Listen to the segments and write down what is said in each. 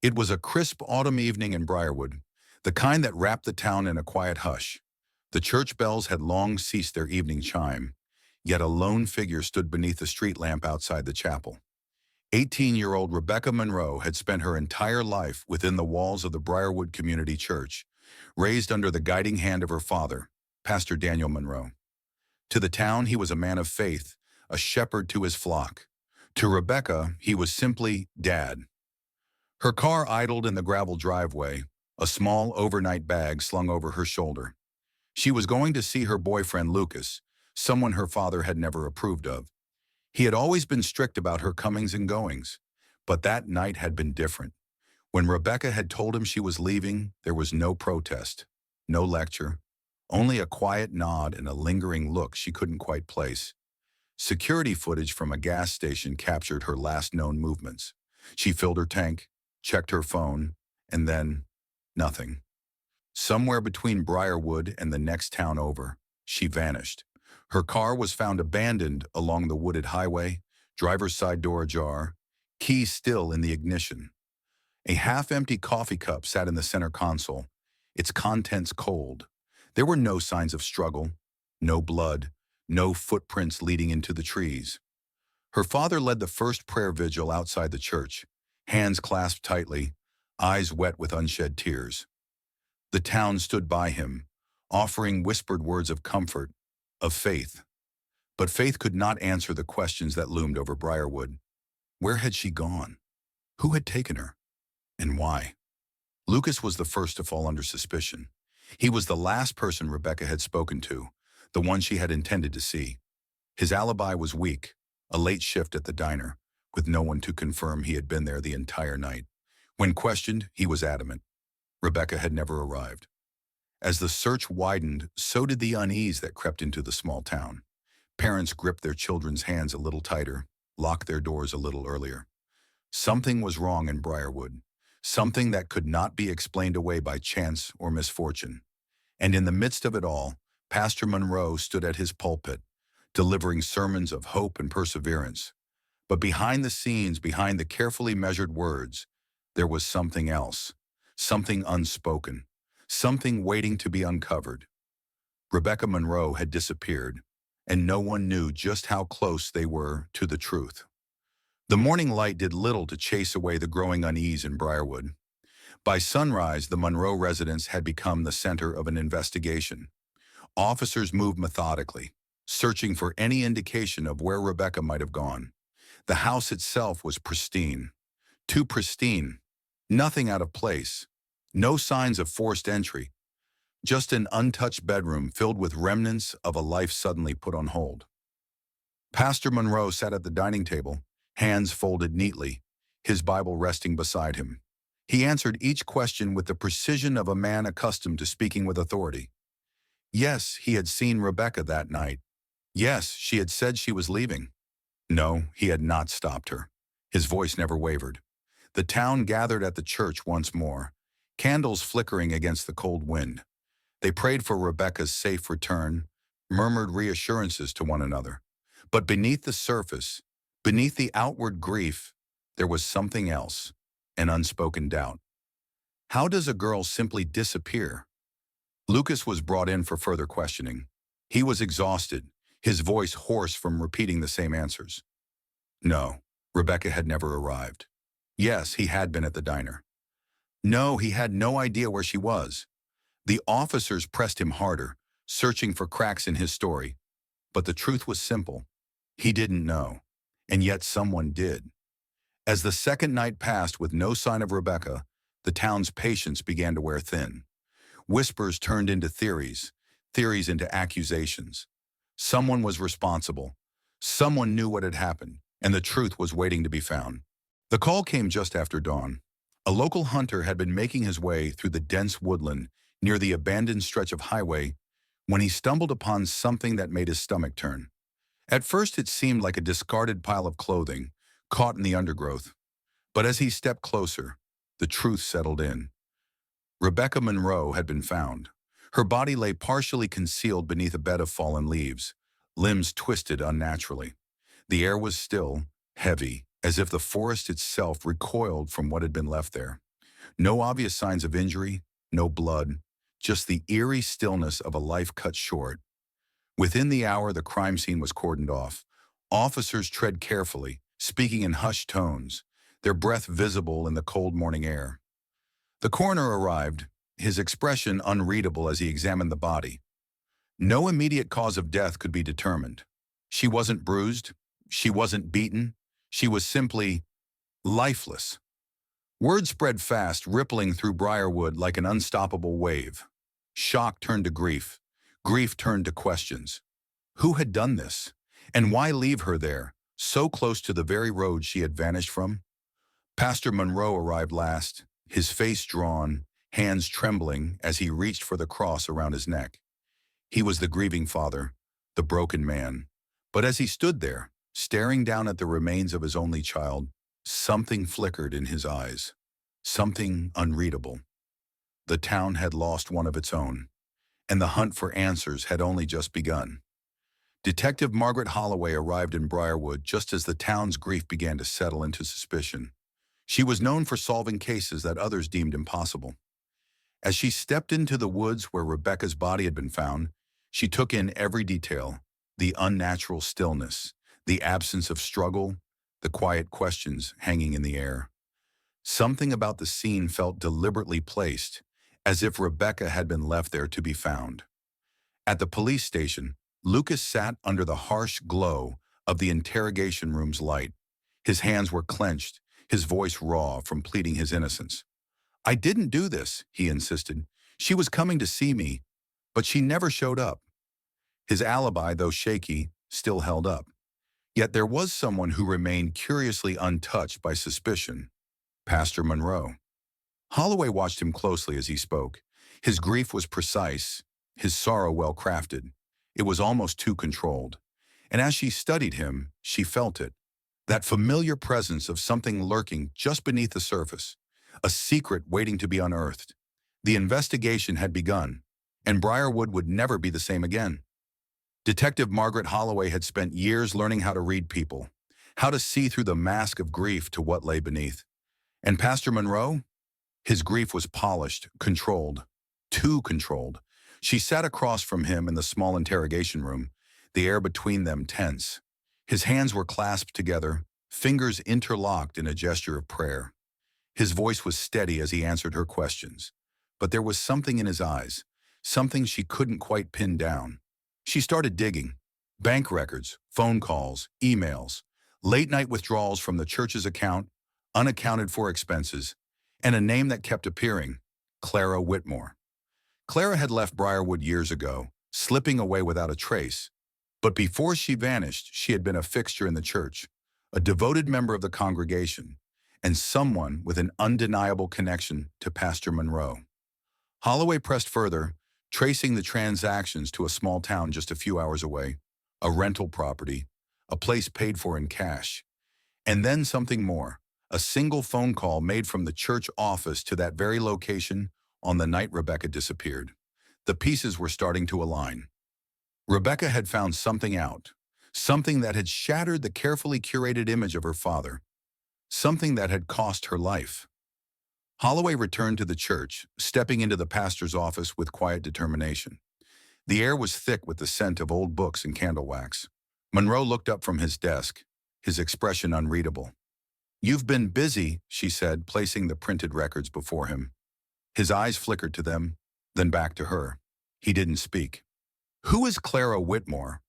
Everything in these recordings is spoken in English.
It was a crisp autumn evening in Briarwood, the kind that wrapped the town in a quiet hush. The church bells had long ceased their evening chime, yet a lone figure stood beneath the street lamp outside the chapel. 18-year-old Rebecca Monroe had spent her entire life within the walls of the Briarwood Community Church, raised under the guiding hand of her father, Pastor Daniel Monroe. To the town, he was a man of faith, a shepherd to his flock. To Rebecca, he was simply Dad. Her car idled in the gravel driveway, a small overnight bag slung over her shoulder. She was going to see her boyfriend Lucas, someone her father had never approved of. He had always been strict about her comings and goings, but that night had been different. When Rebecca had told him she was leaving, there was no protest, no lecture, only a quiet nod and a lingering look she couldn't quite place. Security footage from a gas station captured her last known movements. She filled her tank, checked her phone, and then nothing. Somewhere between Briarwood and the next town over, she vanished. Her car was found abandoned along the wooded highway, driver's side door ajar, keys still in the ignition. A half-empty coffee cup sat in the center console, its contents cold. There were no signs of struggle, no blood, no footprints leading into the trees. Her father led the first prayer vigil outside the church, hands clasped tightly, eyes wet with unshed tears. The town stood by him, offering whispered words of comfort, of faith. But faith could not answer the questions that loomed over Briarwood. Where had she gone? Who had taken her? And why? Lucas was the first to fall under suspicion. He was the last person Rebecca had spoken to, the one she had intended to see. His alibi was weak, a late shift at the diner, with no one to confirm he had been there the entire night. When questioned, he was adamant. Rebecca had never arrived. As the search widened, so did the unease that crept into the small town. Parents gripped their children's hands a little tighter, locked their doors a little earlier. Something was wrong in Briarwood, something that could not be explained away by chance or misfortune. And in the midst of it all, Pastor Monroe stood at his pulpit, delivering sermons of hope and perseverance. But behind the scenes, behind the carefully measured words, there was something else, something unspoken, something waiting to be uncovered. Rebecca Monroe had disappeared, and no one knew just how close they were to the truth. The morning light did little to chase away the growing unease in Briarwood. By sunrise, the Monroe residence had become the center of an investigation. Officers moved methodically, searching for any indication of where Rebecca might have gone. The house itself was pristine. Too pristine. Nothing out of place. No signs of forced entry. Just an untouched bedroom filled with remnants of a life suddenly put on hold. Pastor Monroe sat at the dining table, hands folded neatly, his Bible resting beside him. He answered each question with the precision of a man accustomed to speaking with authority. Yes, he had seen Rebecca that night. Yes, she had said she was leaving. No, he had not stopped her. His voice never wavered. The town gathered at the church once more, candles flickering against the cold wind. They prayed for Rebecca's safe return, murmured reassurances to one another. But beneath the surface, beneath the outward grief, there was something else, an unspoken doubt. How does a girl simply disappear? Lucas was brought in for further questioning. He was exhausted, his voice hoarse from repeating the same answers. No, Rebecca had never arrived. Yes, he had been at the diner. No, he had no idea where she was. The officers pressed him harder, searching for cracks in his story. But the truth was simple. He didn't know, and yet someone did. As the second night passed with no sign of Rebecca, the town's patience began to wear thin. Whispers turned into theories, theories into accusations. Someone was responsible. Someone knew what had happened, and the truth was waiting to be found. The call came just after dawn. A local hunter had been making his way through the dense woodland near the abandoned stretch of highway when he stumbled upon something that made his stomach turn. At first it seemed like a discarded pile of clothing, caught in the undergrowth. But as he stepped closer, the truth settled in. Rebecca Monroe had been found. Her body lay partially concealed beneath a bed of fallen leaves, limbs twisted unnaturally. The air was still, heavy, as if the forest itself recoiled from what had been left there. No obvious signs of injury, no blood, just the eerie stillness of a life cut short. Within the hour, the crime scene was cordoned off. Officers tread carefully, speaking in hushed tones, their breath visible in the cold morning air. The coroner arrived, his expression unreadable as he examined the body. No immediate cause of death could be determined. She wasn't bruised, she wasn't beaten, she was simply lifeless. Word spread fast, rippling through Briarwood like an unstoppable wave. Shock turned to grief. Grief turned to questions. Who had done this? And why leave her there, so close to the very road she had vanished from? Pastor Monroe arrived last, his face drawn, hands trembling as he reached for the cross around his neck. He was the grieving father, the broken man. But as he stood there, staring down at the remains of his only child, something flickered in his eyes. Something unreadable. The town had lost one of its own, and the hunt for answers had only just begun. Detective Margaret Holloway arrived in Briarwood just as the town's grief began to settle into suspicion. She was known for solving cases that others deemed impossible. As she stepped into the woods where Rebecca's body had been found, she took in every detail, the unnatural stillness, the absence of struggle, the quiet questions hanging in the air. Something about the scene felt deliberately placed, as if Rebecca had been left there to be found. At the police station, Lucas sat under the harsh glow of the interrogation room's light. His hands were clenched, his voice raw from pleading his innocence. "I didn't do this," he insisted. "She was coming to see me, but she never showed up." His alibi, though shaky, still held up. Yet there was someone who remained curiously untouched by suspicion: Pastor Monroe. Holloway watched him closely as he spoke. His grief was precise, his sorrow well-crafted. It was almost too controlled. And as she studied him, she felt it. That familiar presence of something lurking just beneath the surface. A secret waiting to be unearthed. The investigation had begun, and Briarwood would never be the same again. Detective Margaret Holloway had spent years learning how to read people, how to see through the mask of grief to what lay beneath. And Pastor Monroe? His grief was polished, controlled, too controlled. She sat across from him in the small interrogation room, the air between them tense. His hands were clasped together, fingers interlocked in a gesture of prayer. His voice was steady as he answered her questions. But there was something in his eyes, something she couldn't quite pin down. She started digging. Bank records, phone calls, emails, late-night withdrawals from the church's account, unaccounted for expenses, and a name that kept appearing: Clara Whitmore. Clara had left Briarwood years ago, slipping away without a trace. But before she vanished, she had been a fixture in the church, a devoted member of the congregation, and someone with an undeniable connection to Pastor Monroe. Holloway pressed further, tracing the transactions to a small town just a few hours away, a rental property, a place paid for in cash. And then something more, a single phone call made from the church office to that very location on the night Rebecca disappeared. The pieces were starting to align. Rebecca had found something out, something that had shattered the carefully curated image of her father, something that had cost her life. Holloway returned to the church, stepping into the pastor's office with quiet determination. The air was thick with the scent of old books and candle wax. Monroe looked up from his desk, his expression unreadable. "You've been busy," she said, placing the printed records before him. His eyes flickered to them, then back to her. He didn't speak. "Who is Clara Whitmore?"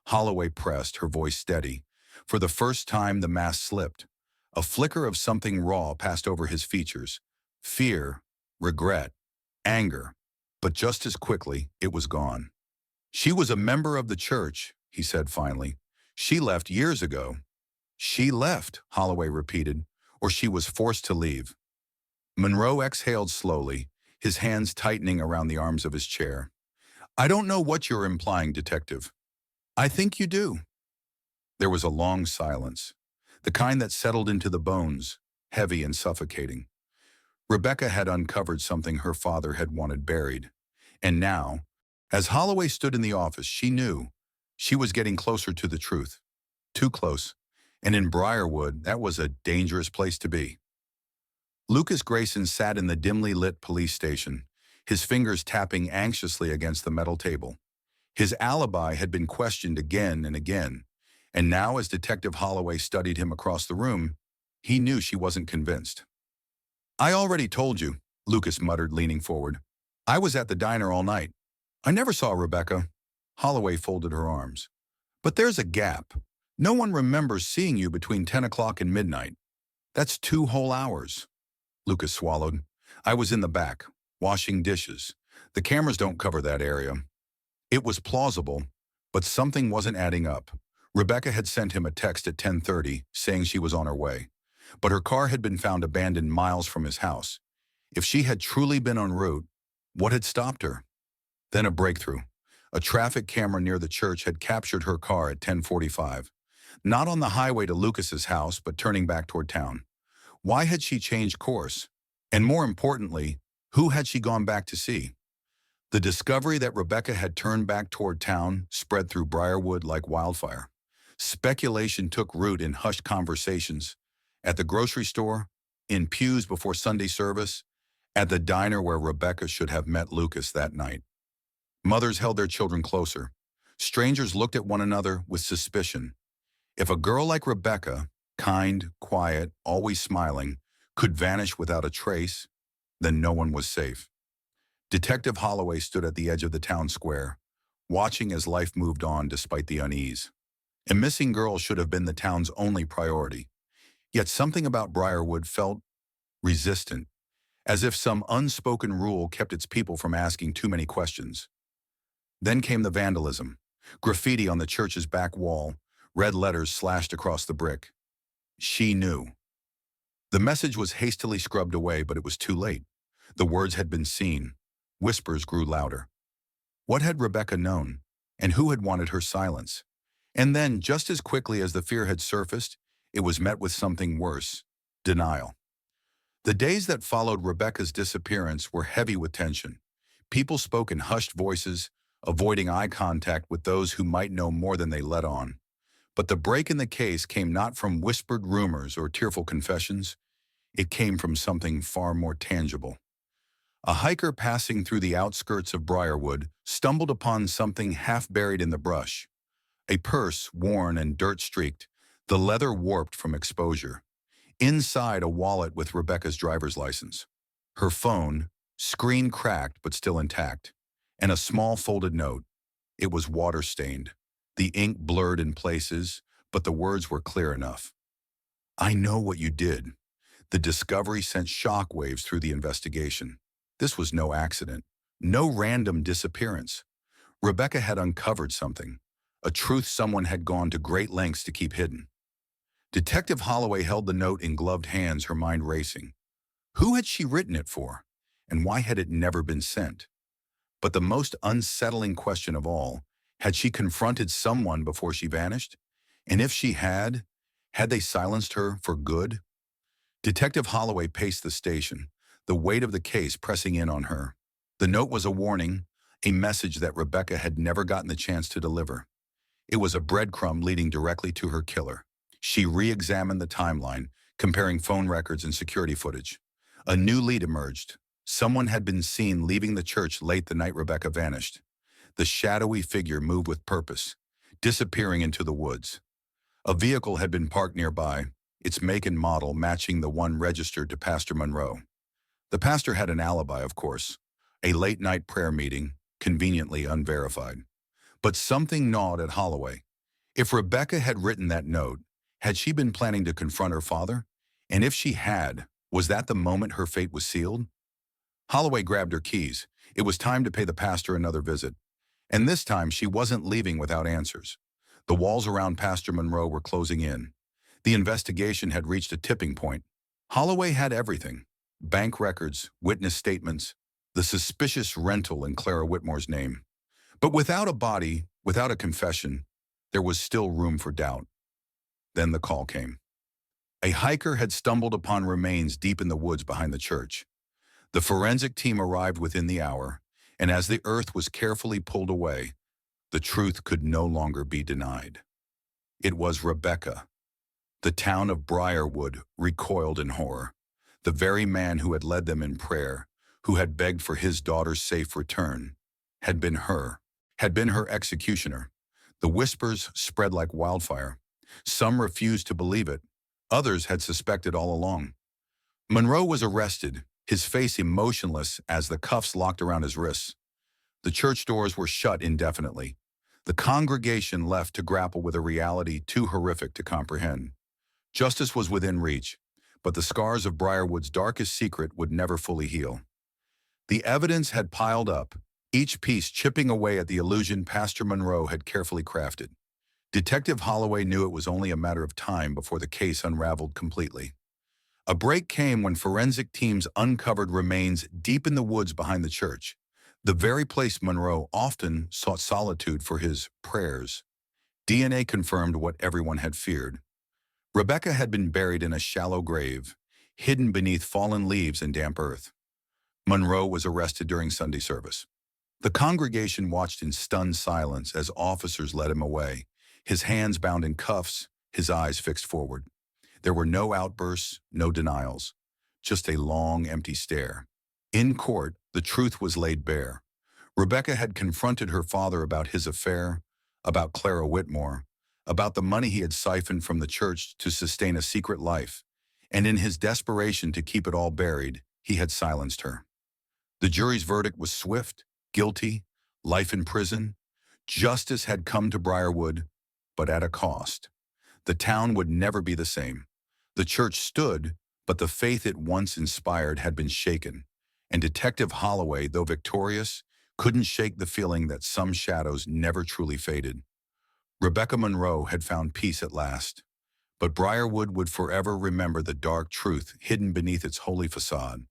Holloway pressed, her voice steady. For the first time, the mask slipped. A flicker of something raw passed over his features. Fear, regret, anger. But just as quickly, it was gone. "She was a member of the church," he said finally. "She left years ago." "She left," Holloway repeated, "or she was forced to leave." Monroe exhaled slowly, his hands tightening around the arms of his chair. "I don't know what you're implying, Detective." "I think you do." There was a long silence, the kind that settled into the bones, heavy and suffocating. Rebecca had uncovered something her father had wanted buried. And now, as Holloway stood in the office, she knew she was getting closer to the truth. Too close. And in Briarwood, that was a dangerous place to be. Lucas Grayson sat in the dimly lit police station, his fingers tapping anxiously against the metal table. His alibi had been questioned again and again, and now as Detective Holloway studied him across the room, he knew she wasn't convinced. "I already told you," Lucas muttered, leaning forward. "I was at the diner all night. I never saw Rebecca." Holloway folded her arms. "But there's a gap. No one remembers seeing you between 10 o'clock and midnight. That's 2 whole hours." Lucas swallowed. "I was in the back, washing dishes. The cameras don't cover that area." It was plausible, but something wasn't adding up. Rebecca had sent him a text at 10:30 saying she was on her way, but her car had been found abandoned miles from his house. If she had truly been en route, what had stopped her? Then a breakthrough. A traffic camera near the church had captured her car at 10:45, not on the highway to Lucas's house, but turning back toward town. Why had she changed course? And more importantly, who had she gone back to see? The discovery that Rebecca had turned back toward town spread through Briarwood like wildfire. Speculation took root in hushed conversations, at the grocery store, in pews before Sunday service, at the diner where Rebecca should have met Lucas that night. Mothers held their children closer. Strangers looked at one another with suspicion. If a girl like Rebecca, kind, quiet, always smiling, could vanish without a trace, then no one was safe. Detective Holloway stood at the edge of the town square, watching as life moved on despite the unease. A missing girl should have been the town's only priority. Yet something about Briarwood felt resistant, as if some unspoken rule kept its people from asking too many questions. Then came the vandalism. Graffiti on the church's back wall, red letters slashed across the brick. She knew. The message was hastily scrubbed away, but it was too late. The words had been seen. Whispers grew louder. What had Rebecca known? And who had wanted her silence? And then, just as quickly as the fear had surfaced, it was met with something worse: denial. The days that followed Rebecca's disappearance were heavy with tension. People spoke in hushed voices, avoiding eye contact with those who might know more than they let on. But the break in the case came not from whispered rumors or tearful confessions. It came from something far more tangible. A hiker passing through the outskirts of Briarwood stumbled upon something half buried in the brush. A purse, worn and dirt-streaked, the leather warped from exposure. Inside, a wallet with Rebecca's driver's license. Her phone, screen cracked but still intact, and a small folded note. It was water-stained. The ink blurred in places, but the words were clear enough. "I know what you did." The discovery sent shockwaves through the investigation. This was no accident, no random disappearance. Rebecca had uncovered something, a truth someone had gone to great lengths to keep hidden. Detective Holloway held the note in gloved hands, her mind racing. Who had she written it for? And why had it never been sent? But the most unsettling question of all, had she confronted someone before she vanished? And if she had they silenced her for good? Detective Holloway paced the station, the weight of the case pressing in on her. The note was a warning, a message that Rebecca had never gotten the chance to deliver. It was a breadcrumb leading directly to her killer. She re-examined the timeline, comparing phone records and security footage. A new lead emerged. Someone had been seen leaving the church late the night Rebecca vanished. The shadowy figure moved with purpose, disappearing into the woods. A vehicle had been parked nearby, its make and model matching the one registered to Pastor Monroe. The pastor had an alibi, of course, a late-night prayer meeting, conveniently unverified. But something gnawed at Holloway. If Rebecca had written that note, had she been planning to confront her father? And if she had, was that the moment her fate was sealed? Holloway grabbed her keys. It was time to pay the pastor another visit. And this time she wasn't leaving without answers. The walls around Pastor Monroe were closing in. The investigation had reached a tipping point. Holloway had everything: bank records, witness statements, the suspicious rental in Clara Whitmore's name. But without a body, without a confession, there was still room for doubt. Then the call came. A hiker had stumbled upon remains deep in the woods behind the church. The forensic team arrived within the hour, and as the earth was carefully pulled away, the truth could no longer be denied. It was Rebecca. The town of Briarwood recoiled in horror. The very man who had led them in prayer, who had begged for his daughter's safe return, had been her executioner. The whispers spread like wildfire. Some refused to believe it. Others had suspected all along. Monroe was arrested, his face emotionless as the cuffs locked around his wrists. The church doors were shut indefinitely. The congregation left to grapple with a reality too horrific to comprehend. Justice was within reach, but the scars of Briarwood's darkest secret would never fully heal. The evidence had piled up, each piece chipping away at the illusion Pastor Monroe had carefully crafted. Detective Holloway knew it was only a matter of time before the case unraveled completely. A break came when forensic teams uncovered remains deep in the woods behind the church, the very place Monroe often sought solitude for his prayers. DNA confirmed what everyone had feared. Rebecca had been buried in a shallow grave, hidden beneath fallen leaves and damp earth. Monroe was arrested during Sunday service. The congregation watched in stunned silence as officers led him away, his hands bound in cuffs, his eyes fixed forward. There were no outbursts, no denials, just a long, empty stare. In court, the truth was laid bare. Rebecca had confronted her father about his affair, about Clara Whitmore, about the money he had siphoned from the church to sustain a secret life, and in his desperation to keep it all buried, he had silenced her. The jury's verdict was swift, guilty, life in prison. Justice had come to Briarwood, but at a cost. The town would never be the same. The church stood, but the faith it once inspired had been shaken, and Detective Holloway, though victorious, couldn't shake the feeling that some shadows never truly faded. Rebecca Monroe had found peace at last, but Briarwood would forever remember the dark truth hidden beneath its holy facade.